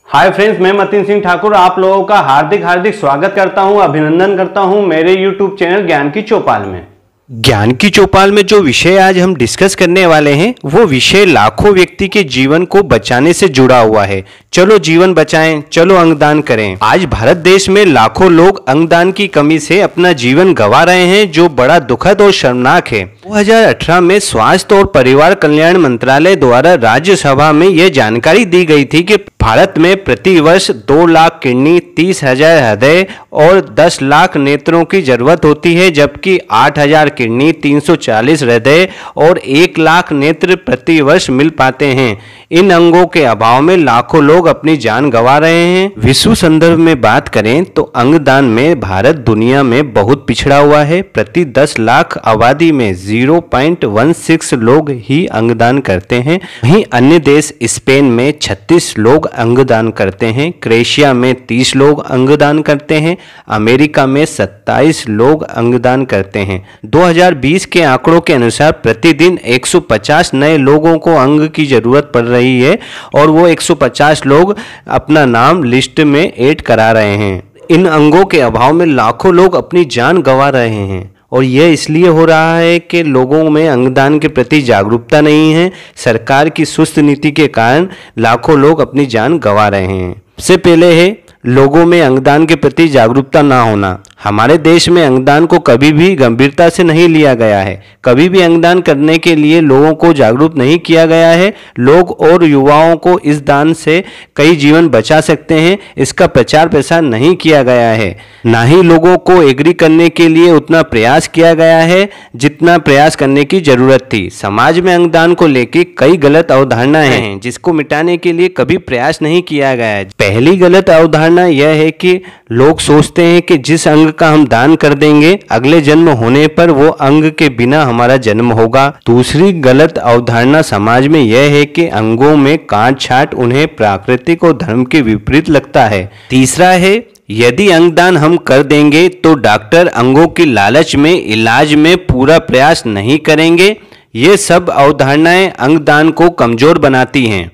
Hi friends, मैं मतीन सिंह ठाकुर आप लोगों का हार्दिक स्वागत करता हूं, अभिनंदन करता हूं मेरे यूट्यूब चैनल ज्ञान की चौपाल में। ज्ञान की चौपाल में जो विषय आज हम डिस्कस करने वाले हैं वो विषय लाखों व्यक्ति के जीवन को बचाने से जुड़ा हुआ है। चलो जीवन बचाएं, चलो अंगदान करें। आज भारत देश में लाखों लोग अंगदान की कमी से अपना जीवन गंवा रहे हैं, जो बड़ा दुखद और शर्मनाक है। 2018 में स्वास्थ्य और परिवार कल्याण मंत्रालय द्वारा राज्यसभा में यह जानकारी दी गई थी कि भारत में प्रति वर्ष 2 लाख किडनी, 30,000 हृदय और 10 लाख नेत्रों की जरूरत होती है, जबकि 8,000 किडनी, 340 हृदय और 1 लाख नेत्र प्रति वर्ष मिल पाते हैं। इन अंगों के अभाव में लाखों लोग अपनी जान गंवा रहे हैं। विश्व संदर्भ में बात करें तो अंगदान में भारत दुनिया में बहुत पिछड़ा हुआ है। प्रति 10 लाख आबादी में 0.16 लोग ही अंगदान करते हैं। वहीं अन्य देश स्पेन में 36 लोग अंगदान करते हैं, क्रोएशिया में 30 लोग अंगदान करते हैं, अमेरिका में 27 लोग अंगदान करते हैं। 2020 के आंकड़ों के अनुसार प्रतिदिन 150 नए लोगों को अंग की जरूरत पड़ रही है और वो 150 लोग अपना नाम लिस्ट में ऐड करा रहे हैं। इन अंगों के अभाव में लाखों लोग अपनी जान गंवा रहे हैं और यह इसलिए हो रहा है कि लोगों में अंगदान के प्रति जागरूकता नहीं है। सरकार की सुस्त नीति के कारण लाखों लोग अपनी जान गंवा रहे हैं। सबसे पहले है लोगों में अंगदान के प्रति जागरूकता ना होना। हमारे देश में अंगदान को कभी भी गंभीरता से नहीं लिया गया है। कभी भी अंगदान करने के लिए लोगों को जागरूक नहीं किया गया है। लोग और युवाओं को इस दान से कई जीवन बचा सकते हैं, इसका प्रचार प्रसार नहीं किया गया है। ना ही लोगों को एग्री करने के लिए उतना प्रयास किया गया है जितना प्रयास करने की जरूरत थी। समाज में अंगदान को लेकर कई गलत अवधारणाएं हैं जिसको मिटाने के लिए कभी प्रयास नहीं किया गया है। पहली गलत अवधारणा यह है कि लोग सोचते हैं कि जिस अंग का हम दान कर देंगे अगले जन्म होने पर वो अंग के बिना हमारा जन्म होगा। दूसरी गलत अवधारणा समाज में यह है कि अंगों में काट छांट उन्हें प्राकृतिक और धर्म के विपरीत लगता है। तीसरा है यदि अंगदान हम कर देंगे तो डॉक्टर अंगों की लालच में इलाज में पूरा प्रयास नहीं करेंगे। ये सब अवधारणाएं अंगदान को कमजोर बनाती हैं।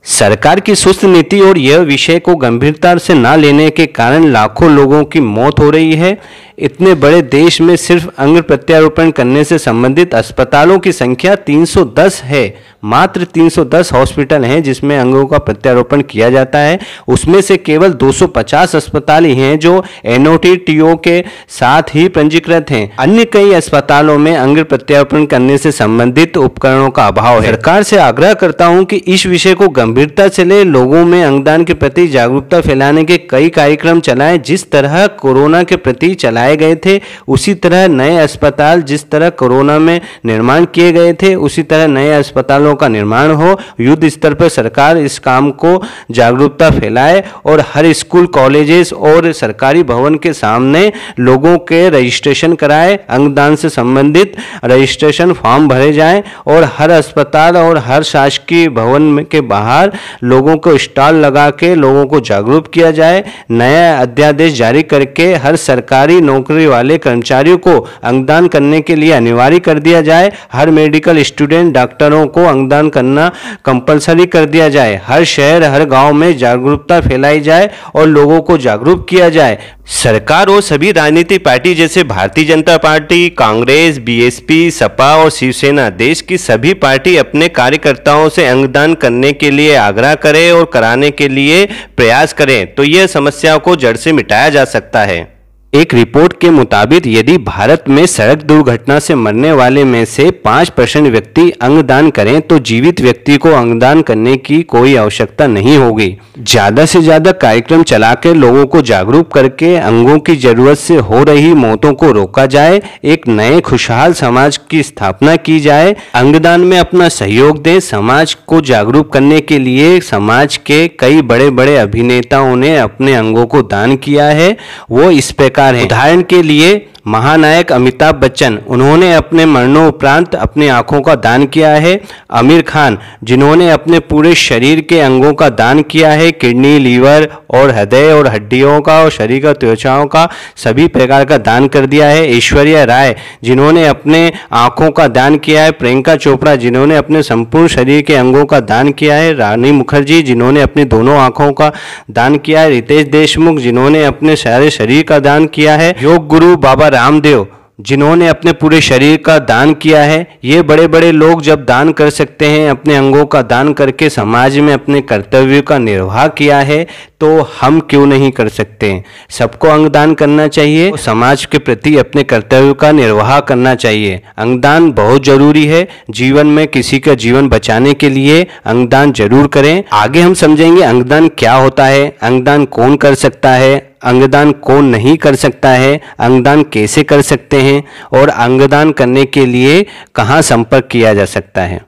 सरकार की सुस्त नीति और यह विषय को गंभीरता से ना लेने के कारण लाखों लोगों की मौत हो रही है। इतने बड़े देश में सिर्फ अंग प्रत्यारोपण करने से संबंधित अस्पतालों की संख्या 310 है। मात्र 310 हॉस्पिटल हैं जिसमें अंगों का प्रत्यारोपण किया जाता है। उसमें से केवल 250 अस्पताल ही हैं जो NOTTO के साथ ही पंजीकृत हैं। अन्य कई अस्पतालों में अंग प्रत्यारोपण करने से संबंधित उपकरणों का अभाव है। सरकार से आग्रह करता हूं कि इस विषय को गंभीरता से ले, लोगों में अंगदान के प्रति जागरूकता फैलाने के कई कार्यक्रम चलाएं। जिस तरह कोरोना के प्रति चलाए गए थे उसी तरह नए अस्पताल, जिस तरह कोरोना में निर्माण किए गए थे उसी तरह नए अस्पतालों का निर्माण हो। युद्ध स्तर पर सरकार इस काम को जागरूकता फैलाए और हर स्कूल, कॉलेजेस और सरकारी भवन के सामने लोगों के रजिस्ट्रेशन कराए। अंगदान से संबंधित रजिस्ट्रेशन फॉर्म भरे जाएं और हर अस्पताल और हर शासकीय भवन के बाहर लोगों को स्टॉल लगा के लोगों को जागरूक किया जाए। नया अध्यादेश जारी करके हर सरकारी नौकरी वाले कर्मचारियों को अंगदान करने के लिए अनिवार्य कर दिया जाए। हर मेडिकल स्टूडेंट, डॉक्टरों को अंगदान करना कंपलसरी कर दिया जाए। हर शहर, हर गांव में जागरूकता फैलाई जाए और लोगों को जागरूक किया जाए। सरकार और सभी राजनीतिक पार्टी जैसे भारतीय जनता पार्टी, कांग्रेस, BSP, सपा और शिवसेना, देश की सभी पार्टी अपने कार्यकर्ताओं से अंगदान करने के लिए आग्रह करें और कराने के लिए प्रयास करें तो यह समस्या को जड़ से मिटाया जा सकता है। एक रिपोर्ट के मुताबिक यदि भारत में सड़क दुर्घटना से मरने वाले में से 5% व्यक्ति अंगदान करें तो जीवित व्यक्ति को अंगदान करने की कोई आवश्यकता नहीं होगी। ज्यादा से ज्यादा कार्यक्रम चलाकर लोगों को जागरूक करके अंगों की जरूरत से हो रही मौतों को रोका जाए। एक नए खुशहाल समाज की स्थापना की जाए। अंगदान में अपना सहयोग दें। समाज को जागरूक करने के लिए समाज के कई बड़े बड़े अभिनेताओं ने अपने अंगों को दान किया है। वो इस प्रकार प्रकार हैं। उदाहरण के लिए महानायक अमिताभ बच्चन, उन्होंने अपने मरणोपरांत अपनी आंखों का दान किया है। आमिर खान, जिन्होंने अपने पूरे शरीर के अंगों का दान किया है, किडनी, लीवर और हृदय और हड्डियों का और शरीर का त्वचाओं का सभी प्रकार का दान कर दिया है। ऐश्वर्या राय, जिन्होंने अपने आंखों का दान किया है। प्रियंका चोपड़ा, जिन्होंने अपने संपूर्ण शरीर के अंगों का दान किया है। रानी मुखर्जी, जिन्होंने अपनी दोनों आंखों का दान किया है। रितेश देशमुख, जिन्होंने अपने सारे शरीर का दान किया है। योग गुरु बाबा रामदेव, जिन्होंने अपने पूरे शरीर का दान किया है। ये बड़े बड़े लोग जब दान कर सकते हैं, अपने अंगों का दान करके समाज में अपने कर्तव्यों का निर्वाह किया है, तो हम क्यों नहीं कर सकते हैं। सबको अंगदान करना चाहिए, समाज के प्रति अपने कर्तव्यों का निर्वाह करना चाहिए। अंगदान बहुत जरूरी है। जीवन में किसी का जीवन बचाने के लिए अंगदान जरूर करें। आगे हम समझेंगे अंगदान क्या होता है, अंगदान कौन कर सकता है, अंगदान कौन नहीं कर सकता है, अंगदान कैसे कर सकते हैं और अंगदान करने के लिए कहाँ संपर्क किया जा सकता है।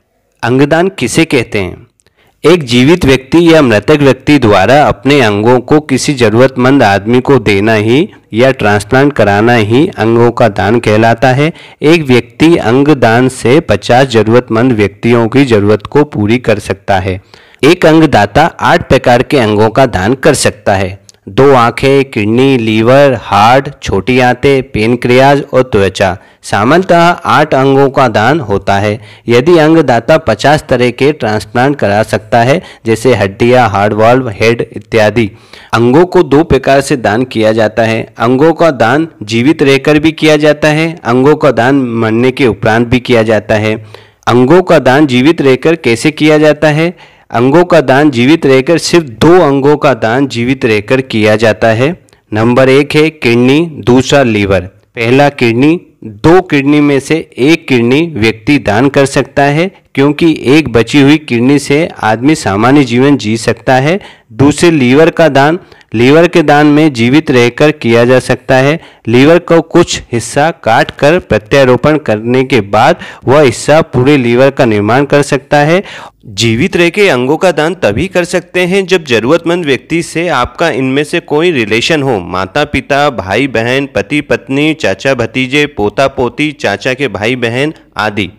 अंगदान किसे कहते हैं? एक जीवित व्यक्ति या मृतक व्यक्ति द्वारा अपने अंगों को किसी जरूरतमंद आदमी को देना ही या ट्रांसप्लांट कराना ही अंगों का दान कहलाता है। एक व्यक्ति अंगदान से 50 जरूरतमंद व्यक्तियों की जरूरत को पूरी कर सकता है। एक अंगदाता 8 प्रकार के अंगों का दान कर सकता है। 2 आंखें, किडनी, लीवर, हार्ट, छोटी आंतें, पेनक्रियाज और त्वचा। सामान्यतः 8 अंगों का दान होता है। यदि अंगदाता 50 तरह के ट्रांसप्लांट करा सकता है, जैसे हड्डियां, हार्ट वाल्व, हेड इत्यादि। अंगों को 2 प्रकार से दान किया जाता है। अंगों का दान जीवित रहकर भी किया जाता है, अंगों का दान मरने के उपरांत भी किया जाता है। अंगों का दान जीवित रहकर कैसे किया जाता है? अंगों का दान जीवित रहकर सिर्फ 2 अंगों का दान जीवित रहकर किया जाता है। नंबर 1 है किडनी, दूसरा लीवर। पहला किडनी, 2 किडनी में से 1 किडनी व्यक्ति दान कर सकता है, क्योंकि एक बची हुई किडनी से आदमी सामान्य जीवन जी सकता है। दूसरे लीवर का दान, लीवर के दान में जीवित रहकर किया जा सकता है। लीवर को कुछ हिस्सा काट कर प्रत्यारोपण करने के बाद वह हिस्सा पूरे लीवर का निर्माण कर सकता है। जीवित रह के अंगों का दान तभी कर सकते हैं जब जरूरतमंद व्यक्ति से आपका इनमें से कोई रिलेशन हो, माता पिता, भाई बहन, पति पत्नी, चाचा भतीजे, पोता पोती, चाचा के भाई बहन आदि।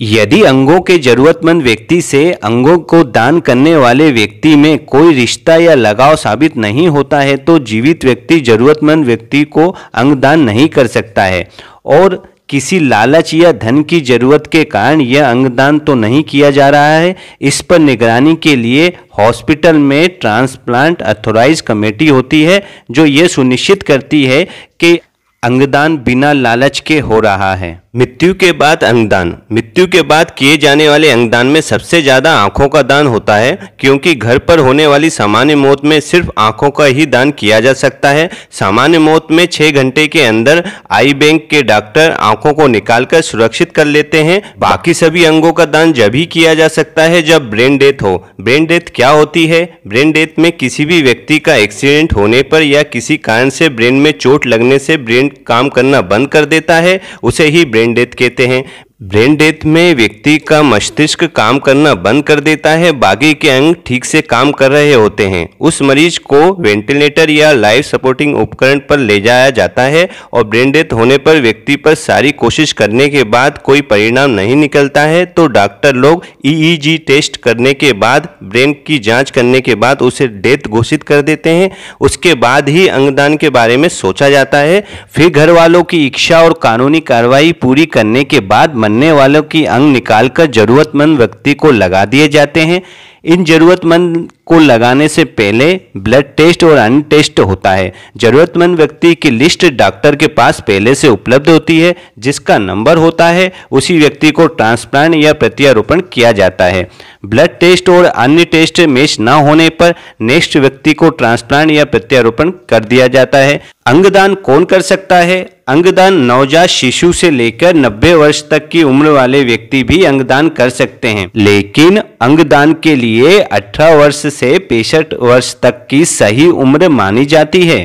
यदि अंगों के जरूरतमंद व्यक्ति से अंगों को दान करने वाले व्यक्ति में कोई रिश्ता या लगाव साबित नहीं होता है, तो जीवित व्यक्ति जरूरतमंद व्यक्ति को अंगदान नहीं कर सकता है। और किसी लालच या धन की जरूरत के कारण यह अंगदान तो नहीं किया जा रहा है। इस पर निगरानी के लिए हॉस्पिटल में ट्रांसप्लांट अथॉराइज कमेटी होती है, जो ये सुनिश्चित करती है कि अंगदान बिना लालच के हो रहा है। मृत्यु के बाद अंगदान। मृत्यु के बाद किए जाने वाले अंगदान में सबसे ज्यादा आंखों का दान होता है, क्योंकि घर पर होने वाली सामान्य मौत में सिर्फ आंखों का ही दान किया जा सकता है। सामान्य मौत में 6 घंटे के अंदर आई बैंक के डॉक्टर आंखों को निकालकर सुरक्षित कर लेते हैं। बाकी सभी अंगों का दान जब ही किया जा सकता है जब ब्रेन डेथ हो। ब्रेन डेथ क्या होती है? ब्रेन डेथ में किसी भी व्यक्ति का एक्सीडेंट होने पर या किसी कारण से ब्रेन में चोट लगने से ब्रेन काम करना बंद कर देता है, उसे ही ब्रेन डेथ कहते हैं। ब्रेन डेथ में व्यक्ति का मस्तिष्क काम करना बंद कर देता है, बाकी के अंग ठीक से काम कर रहे होते हैं। उस मरीज को वेंटिलेटर या लाइफ सपोर्टिंग उपकरण पर ले जाया जाता है और ब्रेन डेथ होने पर व्यक्ति पर सारी कोशिश करने के बाद कोई परिणाम नहीं निकलता है, तो डॉक्टर लोग EEG टेस्ट करने के बाद, ब्रेन की जांच करने के बाद उसे डेथ घोषित कर देते हैं। उसके बाद ही अंगदान के बारे में सोचा जाता है। फिर घर वालों की इच्छा और कानूनी कार्रवाई पूरी करने के बाद मरने वालों की अंग निकालकर जरूरतमंद व्यक्ति को लगा दिए जाते हैं। इन जरूरतमंद को लगाने से पहले ब्लड टेस्ट और अन्य टेस्ट होता है। जरूरतमंद व्यक्ति की लिस्ट डॉक्टर के पास पहले से उपलब्ध होती है, जिसका नंबर होता है। उसी व्यक्ति को ट्रांसप्लांट या प्रत्यारोपण किया जाता है। ब्लड टेस्ट और अन्य टेस्ट मैच न होने पर नेक्स्ट व्यक्ति को ट्रांसप्लांट या प्रत्यारोपण कर दिया जाता है। अंगदान कौन कर सकता है? अंगदान नवजात शिशु से लेकर 90 वर्ष तक की उम्र वाले व्यक्ति भी अंगदान कर सकते हैं, लेकिन अंगदान के लिए 18 वर्ष से 65 वर्ष तक की सही उम्र मानी जाती है।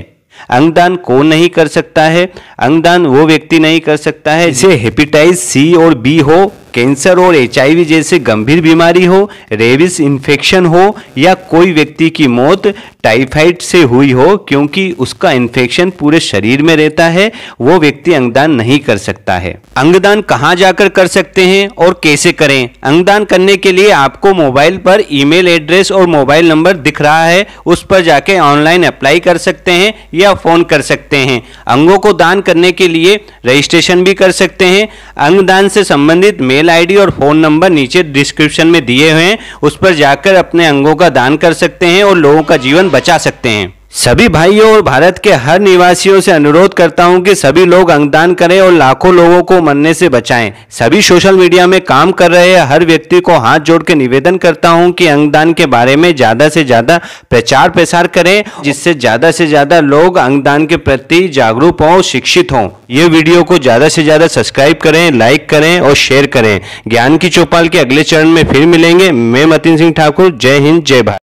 अंगदान कौन नहीं कर सकता है? अंगदान वो व्यक्ति नहीं कर सकता है जिसे हेपेटाइटिस C और B हो, कैंसर और HIV जैसे गंभीर बीमारी हो, रेबीज इन्फेक्शन हो या कोई व्यक्ति की मौत टाइफाइड से हुई हो, क्योंकि उसका इन्फेक्शन पूरे शरीर में रहता है, वो व्यक्ति अंगदान नहीं कर सकता है। अंगदान कहाँ जाकर कर सकते हैं और कैसे करें? अंगदान करने के लिए आपको मोबाइल पर ईमेल एड्रेस और मोबाइल नंबर दिख रहा है, उस पर जाके ऑनलाइन अप्लाई कर सकते हैं या फोन कर सकते हैं। अंगों को दान करने के लिए रजिस्ट्रेशन भी कर सकते हैं। अंगदान से संबंधित मेल आईडी और फोन नंबर नीचे डिस्क्रिप्शन में दिए हुए हैं, उस पर जाकर अपने अंगों का दान कर सकते हैं और लोगों का जीवन बचा सकते हैं। सभी भाइयों और भारत के हर निवासियों से अनुरोध करता हूं कि सभी लोग अंगदान करें और लाखों लोगों को मरने से बचाएं। सभी सोशल मीडिया में काम कर रहे हर व्यक्ति को हाथ जोड़ के निवेदन करता हूं कि अंगदान के बारे में ज़्यादा से ज़्यादा प्रचार प्रसार करें, जिससे ज़्यादा से ज़्यादा लोग अंगदान के प्रति जागरूक हों, शिक्षित हों। ये वीडियो को ज़्यादा से ज़्यादा सब्सक्राइब करें, लाइक करें और शेयर करें। ज्ञान की चौपाल के अगले चरण में फिर मिलेंगे। मैं मतीन सिंह ठाकुर। जय हिंद, जय भारत।